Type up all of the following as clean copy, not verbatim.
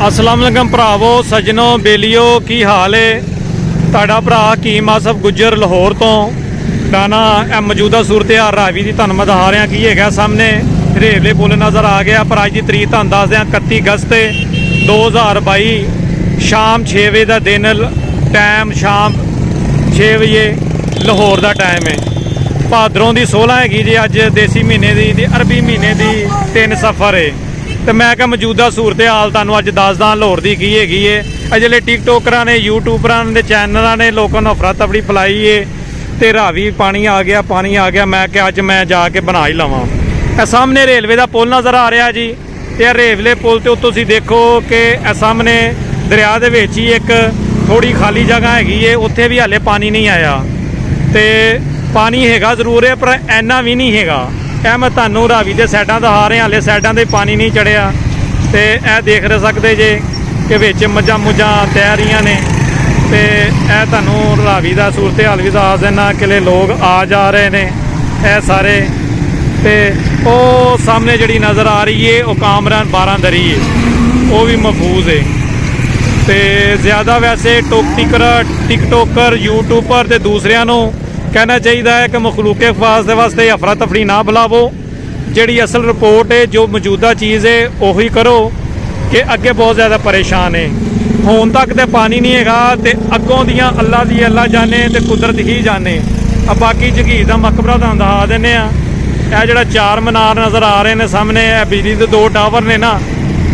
अस्सलाम वालेकुम भरावो सजनों बेलियो की हाल है। तुहाडा भरा हकीम आसफ गुज्जर लाहौर तो डाना मौजूदा सूरत हाल रावी की तुहानूं मैं दिखा रहा की है। सामने रेलवे पुल नज़र आ गया। पर अज की तरीक तुहानूं दस दें 31 अगस्त 2022 शाम 6 बजे का दिन टाइम शाम 6 बजे लाहौर का टाइम है। भादरों की 16 हैगी जी अज देसी महीने की अरबी महीने की 3 सफ़र है। तो मैं क्या मौजूदा सूरत हाल तुहानूं अज दसदा लाहौर की की हैगी है। अजले टिकटोकरां ने यूट्यूबरां ने चैनलों ने लोगों ने अफरा तफरी फैलाई है तो रावी पानी आ गया। मैं क्या अज मैं जाके बना ही लवां। सामने रेलवे का पुल नज़र आ रहा जी। तो रेलवे पुल तो तुसीं देखो कि सामने दरिया दे विच ही एक थोड़ी खाली जगह हैगी है। उत्थे भी हाले पानी नहीं आया। तो पानी हैगा जरूर है पर इन्ना भी नहीं हैगा। यह मैं तुहानूं रावी के साइडों दिखा रहा। हाले साइडों से पानी नहीं चढ़िया। तो यह देख सकते जे कि विच मझां मुझां तैर रही ने। तो यह तुहानूं रावी का सूरत हाल भी दस देना कि लोग आ जा रहे हैं यह सारे। तो वो सामने जी नज़र आ रही है वो कामरान 12 दरी है, वो भी महफूज है। तो ज़्यादा वैसे टिकटोकर यूट्यूबर तो दूसरिया कहना चाहिए है कि मखलूके फास के वास्ते अफरा तफरी ना बुलावो। जी असल रिपोर्ट है जो मौजूदा चीज़ है उही करो कि अगे बहुत ज़्यादा परेशान है। हुण तक तो पानी नहीं हैगा तो अगों दियाँ अल्लाह दी अल्लाह जाने तो कुदरत ही जाने। अब बाकी जगीर का मकबरा तुहानूं दिखा देने यह जोड़ा 4 मीनार नज़र आ रहे हैं सामने। बिजली के 2 टावर ने ना,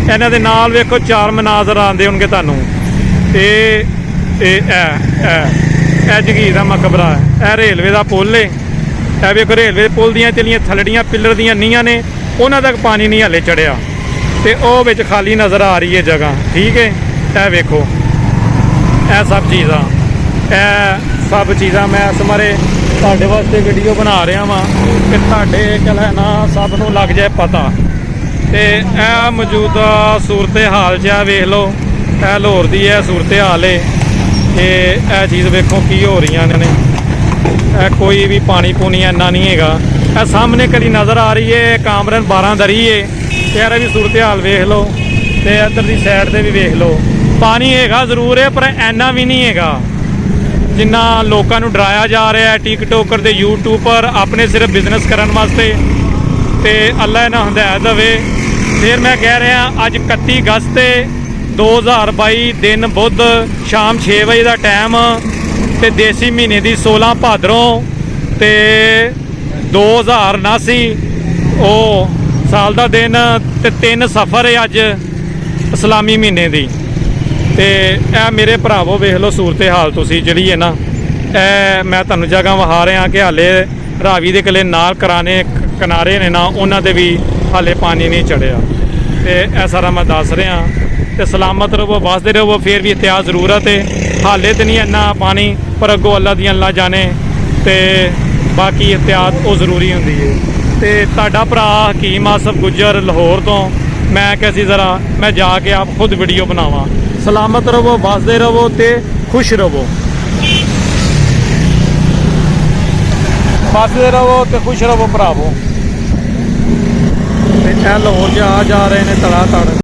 इन्हां दे नाल वेखो 4 मीनार नज़र आते होंगे तुहानूं। जगीर का मकबरा है। यह रेलवे का पुल है। यह वेखो रेलवे पुल दियाँ चलियाँ थलड़ियाँ पिलर दियां नीहां ने, उन्हां तक पानी नहीं हाले चढ़िया। तो वह विच खाली नज़र आ रही है जगह। ठीक है, यह वेखो यह सब चीज़ां मैं इस बारे तुहाडे वास्ते वीडियो बना रहा वां कि तुहाडे कल है ना सब नूं लग जाए पता। तो यह मौजूदा सूरत हाल च वेख लो। यह लाहौर की यह सूरत हाल है कि यह चीज़ वेखो की हो रही ने। कोई भी पानी पूनी इन्ना नहीं हैगा। यह सामने कली नज़र आ रही है कामरन 12 दरी है। यार भी सूरत हाल वेख लो। तो इधर की साइड से भी वेख लो पानी हैगा जरूर है पर इन्ना भी नहीं हैगा जिन्ना लोगों को डराया जा रहा है। टिकटोकर ते यूट्यूबर अपने सिर्फ बिजनेस करने वास्ते। तो अल्लाह इन्हें हिदायत देवे। फिर मैं कह रहा अज 31 अगस्त 2022 दिन बुध शाम 6 बजे का टाइम तो देसी महीने की 16 भादरों तो 2079 वो साल का दिन तो 3 सफ़र है अज इस्लामी महीने की। तो यह मेरे भरावो वेख लो सूरत हाल तुसी जी है ना। मैं तुहानूं जगह विखा रहा कि हाले रावी के कले नाल किनारे ने ना उन्होंने भी हाले पानी नहीं चढ़िया। तो यह सारा मैं दस रहा। तो सलामत रहो बसते रहो। फिर भी एहतियात जरूरत है। हाले तो नहीं इन्ना पानी पर अगों अल्लाह दी अल्लाह जाने। तो बाकी एहतियात वो जरूरी होंदी है। तो तुहाडा भरा हकीम आसफ गुज्जर लाहौर तो मैं कैसी ज़रा मैं जाके आप खुद वीडियो बनावा। सलामत रहो बसते रहो तो खुश रहो। बसते रहो तो खुश रहो भरावो। लाहौर जा रहे हैं तड़ा तड़।